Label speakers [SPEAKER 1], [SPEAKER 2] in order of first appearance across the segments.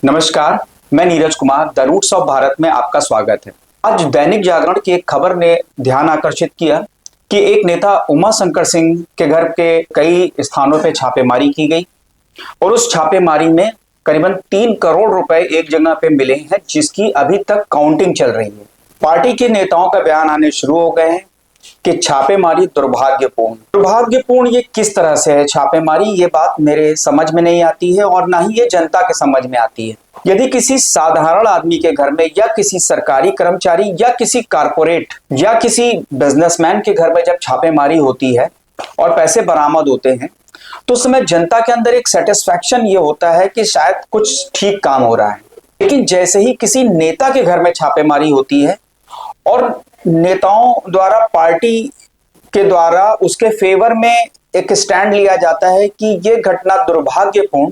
[SPEAKER 1] नमस्कार, मैं Neeraj Kumar the roots of Bharat में आपका स्वागत है। आज दैनिक जागरण की एक खबर ने ध्यान आकर्षित किया कि एक नेता उमा शंकर सिंह के घर के कई स्थानों पर छापेमारी की गई और उस छापेमारी में करीबन 3 करोड़ रुपए एक जगह पे मिले हैं, जिसकी अभी तक काउंटिंग चल रही है। पार्टी के नेताओं का बयान आने शुरू हो गए हैं कि छापेमारी दुर्भाग्यपूर्ण ये किस तरह से है छापेमारी, ये बात मेरे समझ में नहीं आती है और ना ही ये जनता के समझ में आती है। यदि किसी साधारण आदमी के घर में या किसी सरकारी कर्मचारी या किसी कारपोरेट या किसी बिजनेसमैन के घर में जब छापेमारी होती है और पैसे बरामद होते हैं तो उस समय जनता के अंदर एक सेटिस्फैक्शन ये होता है कि शायद कुछ ठीक काम हो रहा है। लेकिन जैसे ही किसी नेता के घर में छापेमारी होती है और नेताओं द्वारा, पार्टी के द्वारा उसके फेवर में एक स्टैंड लिया जाता है कि ये घटना दुर्भाग्यपूर्ण,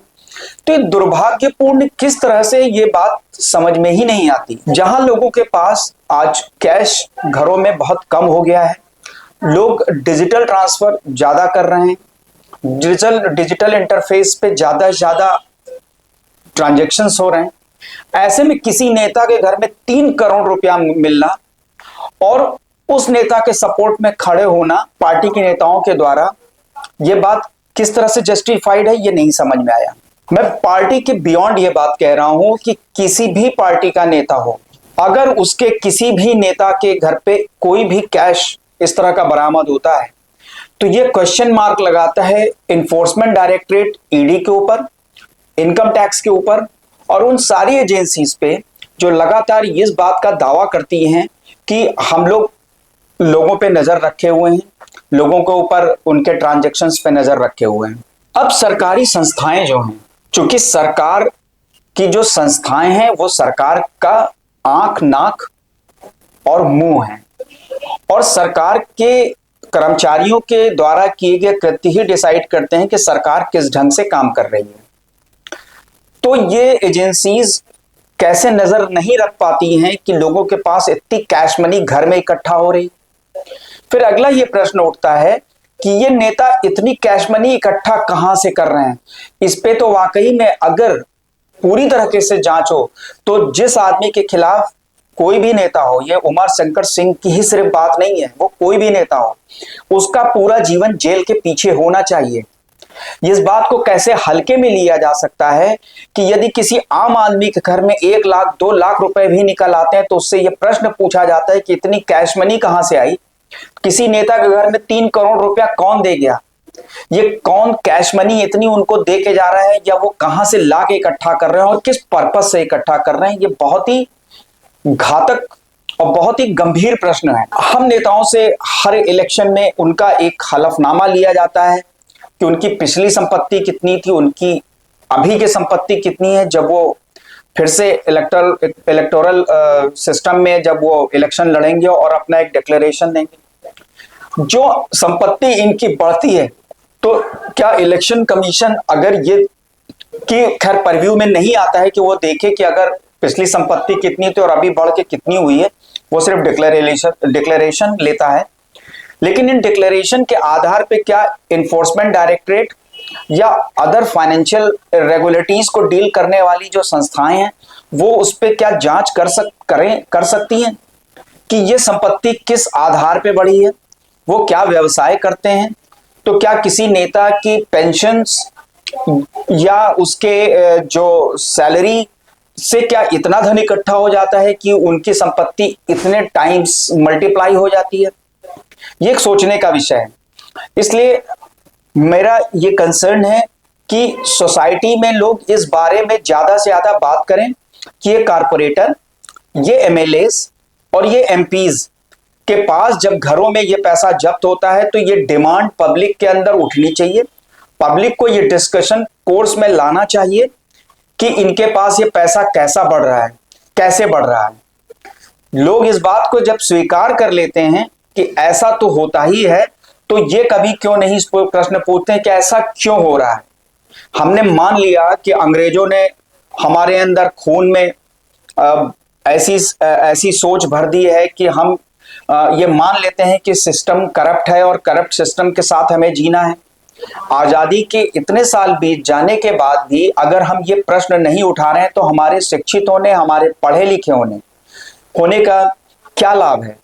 [SPEAKER 1] तो ये दुर्भाग्यपूर्ण किस तरह से, ये बात समझ में ही नहीं आती। जहां लोगों के पास आज कैश घरों में बहुत कम हो गया है, लोग डिजिटल ट्रांसफर ज्यादा कर रहे हैं, डिजिटल इंटरफेस पे ज्यादा से ज्यादा ट्रांजैक्शंस हो रहे हैं, ऐसे में किसी नेता के घर में 3 करोड़ रुपया मिलना और उस नेता के सपोर्ट में खड़े होना पार्टी के नेताओं के द्वारा, यह बात किस तरह से जस्टिफाइड है, ये नहीं समझ में आया। मैं पार्टी के बियॉन्ड ये बात कह रहा हूं कि किसी भी पार्टी का नेता हो, अगर उसके किसी भी नेता के घर पे कोई भी कैश इस तरह का बरामद होता है तो ये क्वेश्चन मार्क लगाता है इन्फोर्समेंट डायरेक्टरेट ईडी के ऊपर, इनकम टैक्स के ऊपर और उन सारी एजेंसीज पे जो लगातार इस बात का दावा करती हैं कि हम लोगों पे नजर रखे हुए हैं, लोगों के ऊपर उनके ट्रांजैक्शंस पे नजर रखे हुए हैं। अब सरकारी संस्थाएं जो हैं, चूंकि सरकार की जो संस्थाएं हैं वो सरकार का आंख, नाक और मुंह है और सरकार के कर्मचारियों के द्वारा किए गए कृत्य ही डिसाइड करते हैं कि सरकार किस ढंग से काम कर रही है। तो ये एजेंसीज कैसे नजर नहीं रख पाती हैं कि लोगों के पास इतनी कैश मनी घर में इकट्ठा हो रही। फिर अगला ये प्रश्न उठता है कि ये नेता इतनी कैश मनी इकट्ठा कहां से कर रहे हैं। इस पे तो वाकई में अगर पूरी तरीके से जांच हो तो जिस आदमी के खिलाफ कोई भी नेता हो, ये उमा शंकर सिंह की ही सिर्फ बात नहीं है, वो कोई भी नेता हो, उसका पूरा जीवन जेल के पीछे होना चाहिए। इस बात को कैसे हल्के में लिया जा सकता है कि यदि किसी आम आदमी के घर में 1 लाख 2 लाख रुपए भी निकल आते हैं तो उससे यह प्रश्न पूछा जाता है कि इतनी कैश मनी कहां से आई। किसी नेता के घर में 3 करोड़ रुपया कौन दे गया, ये कौन कैश मनी इतनी उनको दे के जा रहा है या वो कहां से ला के इकट्ठा कर रहे हैं और किस पर्पस से इकट्ठा कर रहे हैं, ये बहुत ही घातक और बहुत ही गंभीर प्रश्न है। हम नेताओं से हर इलेक्शन में उनका एक हलफनामा लिया जाता है कि उनकी पिछली संपत्ति कितनी थी, उनकी अभी की संपत्ति कितनी है, जब वो फिर से इलेक्टोरल सिस्टम में जब वो इलेक्शन लड़ेंगे और अपना एक डिक्लेरेशन देंगे। जो संपत्ति इनकी बढ़ती है तो क्या इलेक्शन कमीशन अगर ये कि खैर परव्यू में नहीं आता है कि वो देखे कि अगर पिछली संपत्ति कितनी थी और अभी बढ़ के कितनी हुई है, वो सिर्फ डिक्लेरेशन लेता है। लेकिन इन डिक्लेरेशन के आधार पे क्या इन्फोर्समेंट डायरेक्टरेट या अदर फाइनेंशियल रेगुलेटरीज को डील करने वाली जो संस्थाएं हैं वो उस पे क्या जांच कर सकती हैं कि ये संपत्ति किस आधार पे बढ़ी है, वो क्या व्यवसाय करते हैं, तो क्या किसी नेता की पेंशन्स या उसके जो सैलरी से क्या इतना धन इकट्ठा हो जाता है कि उनकी संपत्ति इतने टाइम्स मल्टीप्लाई हो जाती है। ये एक सोचने का विषय है। इसलिए मेरा ये कंसर्न है कि सोसाइटी में लोग इस बारे में ज्यादा से ज्यादा बात करें कि ये कारपोरेटर, ये एमएलएस और ये एमपीज के पास जब घरों में ये पैसा जब्त होता है तो ये डिमांड पब्लिक के अंदर उठनी चाहिए। पब्लिक को ये डिस्कशन कोर्स में लाना चाहिए कि इनके पास ये पैसा कैसा बढ़ रहा है, कैसे बढ़ रहा है। लोग इस बात को जब स्वीकार कर लेते हैं कि ऐसा तो होता ही है, तो ये कभी क्यों नहीं इस प्रश्न पूछते हैं कि ऐसा क्यों हो रहा है। हमने मान लिया कि अंग्रेजों ने हमारे अंदर खून में ऐसी सोच भर दी है कि हम ये मान लेते हैं कि सिस्टम करप्ट है और करप्ट सिस्टम के साथ हमें जीना है। आजादी के इतने साल बीत जाने के बाद भी अगर हम ये प्रश्न नहीं उठा रहे हैं तो हमारे शिक्षित होने, हमारे पढ़े लिखे होने का क्या लाभ है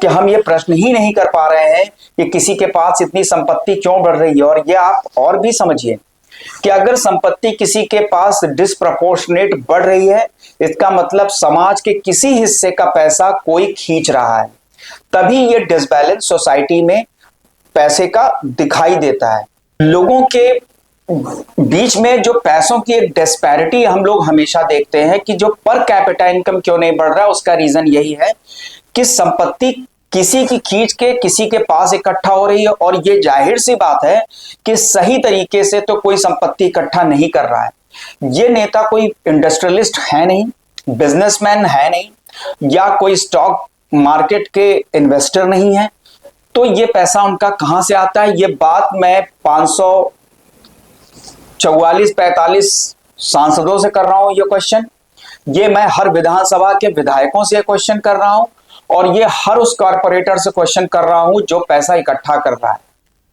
[SPEAKER 1] कि हम ये प्रश्न ही नहीं कर पा रहे हैं कि किसी के पास इतनी संपत्ति क्यों बढ़ रही है। और ये आप और भी समझिए कि अगर संपत्ति किसी के पास डिस्प्रपोर्शनेट बढ़ रही है, इसका मतलब समाज के किसी हिस्से का पैसा कोई खींच रहा है, तभी ये डिसबैलेंस सोसाइटी में पैसे का दिखाई देता है। लोगों के बीच में जो पैसों की एक डिस्पैरिटी हम लोग हमेशा देखते हैं कि जो पर कैपिटा इनकम क्यों नहीं बढ़ रहा है, उसका रीजन यही है कि संपत्ति किसी की खींच के किसी के पास इकट्ठा हो रही है। और ये जाहिर सी बात है कि सही तरीके से तो कोई संपत्ति इकट्ठा नहीं कर रहा है। ये नेता कोई इंडस्ट्रियलिस्ट है नहीं, बिजनेसमैन है नहीं, या कोई स्टॉक मार्केट के इन्वेस्टर नहीं है। तो ये पैसा उनका कहां से आता है? ये बात मैं 544-45 सांसदों से कर रहा हूं ये क्वेश्चन, ये मैं हर विधानसभा के विधायकों से क्वेश्चन कर रहा हूं, और ये हर उस कॉर्पोरेटर से क्वेश्चन कर रहा हूं जो पैसा इकट्ठा कर रहा है।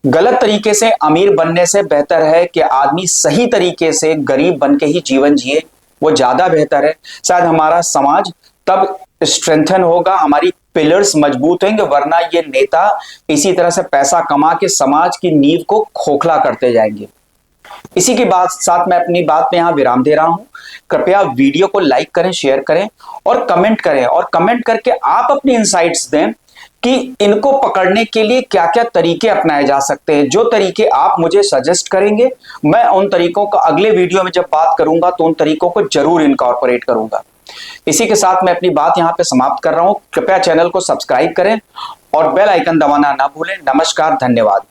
[SPEAKER 1] गलत तरीके से अमीर बनने से बेहतर है कि आदमी सही तरीके से गरीब बन के ही जीवन जिए, वो ज्यादा बेहतर है। शायद हमारा समाज तब स्ट्रेंथन होगा, हमारी पिलर्स मजबूत होंगे, वरना ये नेता इसी तरह से पैसा कमा के समाज की नींव को खोखला करते जाएंगे। इसी के बाद साथ मैं अपनी बात में यहां विराम दे रहा हूं। कृपया वीडियो को लाइक करें, शेयर करें और कमेंट करें, और कमेंट करके आप अपनी इनसाइट्स दें कि इनको पकड़ने के लिए क्या क्या तरीके अपनाए जा सकते हैं। जो तरीके आप मुझे सजेस्ट करेंगे, मैं उन तरीकों का अगले वीडियो में जब बात करूंगा तो उन तरीकों को जरूर इनकॉर्पोरेट करूंगा। इसी के साथ मैं अपनी बात यहां पे समाप्त कर रहा हूं। कृपया चैनल को सब्सक्राइब करें और बेल आइकन दबाना ना भूलें। नमस्कार, धन्यवाद।